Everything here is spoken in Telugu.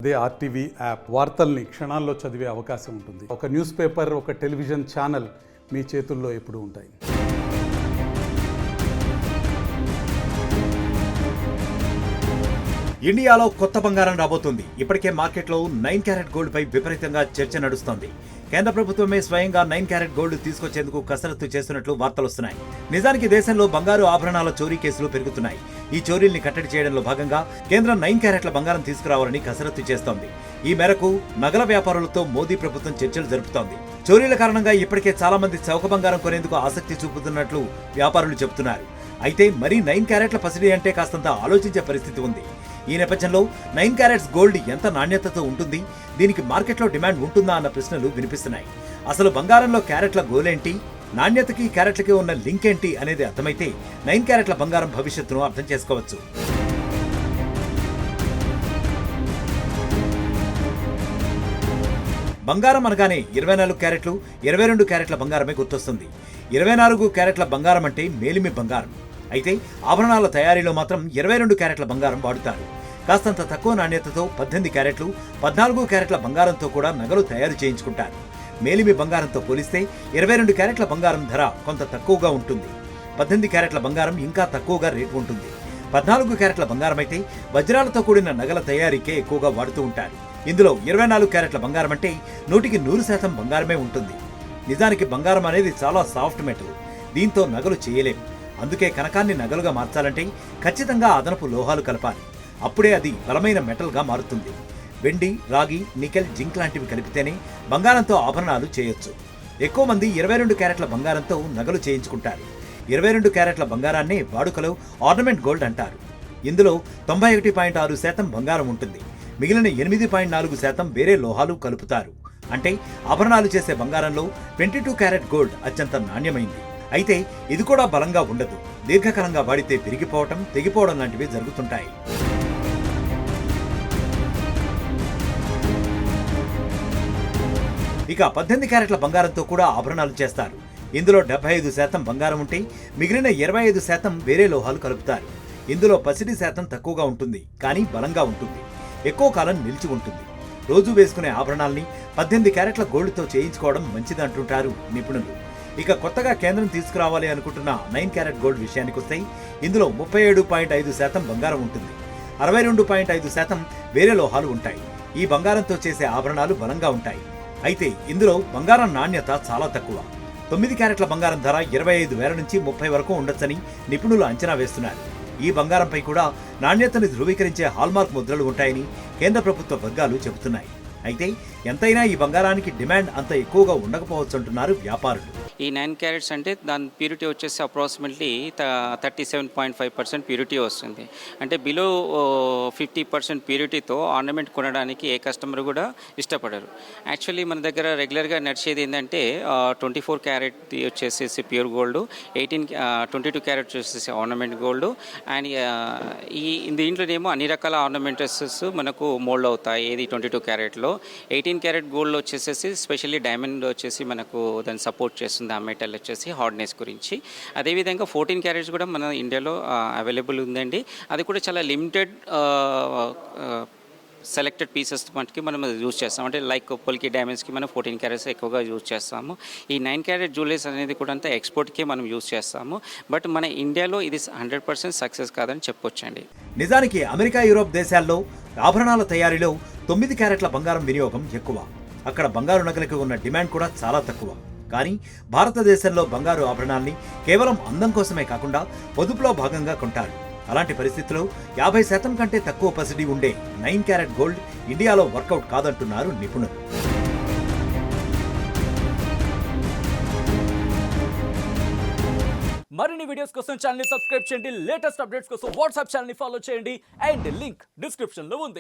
అదే ఆర్టీవీ యాప్ వార్తల్ని క్షణాల్లో చదివే అవకాశం ఉంటుంది. ఒక న్యూస్ పేపర్, ఒక టెలివిజన్ ఛానల్ మీ చేతుల్లో ఎప్పుడూ ఉంటాయి. ఇండియాలో కొత్త బంగారం రాబోతుంది. ఇప్పటికే మార్కెట్లో 9 క్యారెట్ గోల్డ్ పై విపరీతంగా చర్చ నడుస్తోంది. కేంద్ర ప్రభుత్వమే స్వయంగా 9 క్యారెట్ గోల్డ్ తీసుకొచ్చేందుకు కసరత్తు చేస్తున్నట్లు వార్తలొస్తున్నాయి. నిజానికి దేశంలో బంగారు ఆభరణాల చోరీ కేసులు పెరుగుతున్నాయి. ఈ చోరీల్ని కట్టడి చేయడంలో భాగంగా కేంద్రం 9 క్యారెట్ల బంగారం తీసుకురావాలని కసరత్తు చేస్తోంది. ఈ మేరకు నగల వ్యాపారులతో మోదీ ప్రభుత్వం చర్చలు జరుపుతోంది. చోరీల కారణంగా ఇప్పటికే చాలా మంది చౌక బంగారం కొనేందుకు ఆసక్తి చూపుతున్నట్లు వ్యాపారులు చెబుతున్నారు. అయితే మరీ 9 క్యారెట్ల పసిడి అంటే కాస్తంత ఆలోచించే పరిస్థితి ఉంది. ఈ నేపథ్యంలో 9 క్యారెట్స్ గోల్డ్ ఎంత నాణ్యతతో ఉంటుంది, దీనికి మార్కెట్లో డిమాండ్ ఉంటుందా అన్న ప్రశ్నలు వినిపిస్తున్నాయి. అసలు బంగారంలో క్యారెట్ల గోలేంటి, నాణ్యతకి క్యారెట్లకి ఉన్న లింక్ ఏంటి అనేది అర్థమైతే 9 క్యారెట్ల బంగారం భవిష్యత్తును అర్థం చేసుకోవచ్చు. బంగారం అనగానే 24 క్యారెట్లు, 22 క్యారెట్ల బంగారమే గుర్తొస్తుంది. 24 క్యారెట్ల బంగారం అంటే మేలిమి బంగారం. అయితే ఆభరణాల తయారీలో మాత్రం 22 క్యారెట్ల బంగారం వాడుతారు. కాస్తంత తక్కువ నాణ్యతతో 18 క్యారెట్లు, 14 క్యారెట్ల బంగారంతో కూడా నగలు తయారు చేయించుకుంటారు. మేలిమి బంగారంతో పోలిస్తే 22 క్యారెట్ల బంగారం ధర కొంత తక్కువగా ఉంటుంది. 18 క్యారెట్ల బంగారం ఇంకా తక్కువగా రేటు ఉంటుంది. 14 క్యారెట్ల బంగారం అయితే వజ్రాలతో కూడిన నగల తయారీకే ఎక్కువగా వాడుతూ ఉంటారు. ఇందులో 24 క్యారెట్ల బంగారం అంటే 100% బంగారమే ఉంటుంది. నిజానికి బంగారం అనేది చాలా సాఫ్ట్ మెటల్. దీంతో నగలు చేయలేం. అందుకే కనకాన్ని నగలుగా మార్చాలంటే ఖచ్చితంగా అదనపు లోహాలు కలపాలి. అప్పుడే అది బలమైన మెటల్గా మారుతుంది. వెండి, రాగి, నికెల్, జింక్ లాంటివి కలిపితేనే బంగారంతో ఆభరణాలు చేయొచ్చు. ఎక్కువ మంది 22 క్యారెట్ల బంగారంతో నగలు చేయించుకుంటారు. 22 క్యారెట్ల బంగారాన్నే వాడుకలో ఆర్నమెంట్ గోల్డ్ అంటారు. ఇందులో 91.6% బంగారం ఉంటుంది. మిగిలిన 8.4% వేరే లోహాలు కలుపుతారు. అంటే ఆభరణాలు చేసే బంగారంలో 22 క్యారెట్ గోల్డ్ అత్యంత నాణ్యమైంది. అయితే ఇది కూడా బలంగా ఉండదు. దీర్ఘకాలంగా వాడితే విరిగిపోవటం, తెగిపోవడం లాంటివి జరుగుతుంటాయి. ఇక 18 క్యారెట్ల బంగారంతో కూడా ఆభరణాలు చేస్తారు. ఇందులో 75% బంగారం ఉంటే మిగిలిన 25% వేరే లోహాలు కలుపుతారు. ఇందులో పసిడి శాతం తక్కువగా ఉంటుంది, కానీ బలంగా ఉంటుంది. ఎక్కువ కాలం నిలిచి ఉంటుంది. రోజు వేసుకునే ఆభరణాల్ని 18 క్యారెట్ల గోల్డ్తో చేయించుకోవడం మంచిదంటుంటారు నిపుణులు. ఇక కొత్తగా కేంద్రం తీసుకురావాలి అనుకుంటున్న 9 క్యారెట్ గోల్డ్ విషయానికొస్తే ఇందులో 37.5% బంగారం ఉంటుంది. 62.5% వేరే లోహాలు ఉంటాయి. ఈ బంగారంతో చేసే ఆభరణాలు బలంగా ఉంటాయి. అయితే ఇందులో బంగారం నాణ్యత చాలా తక్కువ. 9 క్యారెట్ల బంగారం ధర 25,000 నుంచి 30 వరకు ఉండొచ్చని నిపుణులు అంచనా వేస్తున్నారు. ఈ బంగారంపై కూడా నాణ్యతను ధృవీకరించే హాల్మార్క్ ముద్రలు ఉంటాయని కేంద్ర ప్రభుత్వ వర్గాలు చెబుతున్నాయి. అయితే ఎంతైనా ఈ బంగారానికి డిమాండ్ అంత ఎక్కువగా ఉండకపోవచ్చంటున్నారు వ్యాపారులు. ఈ 9 క్యారెట్స్ అంటే దాని ప్యూరిటీ వచ్చేసి అప్రాక్సిమేట్లీ 37.5% ప్యూరిటీ వస్తుంది. అంటే బిలో 50% ప్యూరిటీతో ఆర్నమెంట్ కొనడానికి ఏ కస్టమర్ కూడా ఇష్టపడరు. యాక్చువల్లీ మన దగ్గర రెగ్యులర్గా నడిచేది ఏంటంటే 24 క్యారెట్ వచ్చేసేసి ప్యూర్ గోల్డ్, 22 క్యారెట్ వచ్చేసి ఆర్నమెంట్ గోల్డ్, అండ్ దీంట్లోనేమో అన్ని రకాల ఆర్నమెంట్స్ మనకు మోల్డ్ అవుతాయి. ఏది 22 క్యారెట్లో. 18 క్యారెట్ గోల్డ్ వచ్చేసేసి స్పెషల్లీ డైమండ్ వచ్చేసి మనకు దాన్ని సపోర్ట్ చేస్తుంది. ఆ మెటల్ వచ్చేసి హార్డ్నెస్ గురించి. అదేవిధంగా 14 క్యారెట్స్ కూడా మన ఇండియాలో అవైలబుల్ ఉందండి. అది కూడా చాలా లిమిటెడ్ సెలెక్టెడ్ పీసెస్ మటుకి మనం యూజ్ చేస్తాం. అంటే లైక్ పొలికి డైమండ్స్కి మనం 14 క్యారెట్స్ ఎక్కువగా యూజ్ చేస్తాము. ఈ 9 క్యారెట్ జ్యువెలరీస్ అనేది కూడా అంతా ఎక్స్పోర్ట్కే మనం యూజ్ చేస్తాము. బట్ మన ఇండియాలో ఇది 100% సక్సెస్ కాదని చెప్పొచ్చండి. నిజానికి అమెరికా, యూరోప్ దేశాల్లో ఆభరణాల తయారీలో 9 క్యారెట్ల బంగారం వినియోగం ఎక్కువ. అక్కడ బంగారు నగలకు ఉన్న డిమాండ్ కూడా చాలా తక్కువ. కానీ భారతదేశంలో బంగారు ఆభరణాల్ని కేవలం అందం కోసమే కాకుండా పొదుపులో భాగంగా కొంటారు. అలాంటి పరిస్థితుల్లో 50% కంటే తక్కువ పసిడి ఉండే 9 క్యారెట్ గోల్డ్ ఇండియాలో వర్కౌట్ కాదంటున్నారు నిపుణులు. మరిన్ని వీడియోస్ కోసం ఛానల్ ని సబ్స్క్రైబ్ చేయండి. లేటెస్ట్ అప్డేట్స్ కోసం వాట్సాప్ ఛానల్ ని ఫాలో చేయండి. అండ్ లింక్ డిస్క్రిప్షన్ లో ఉంది.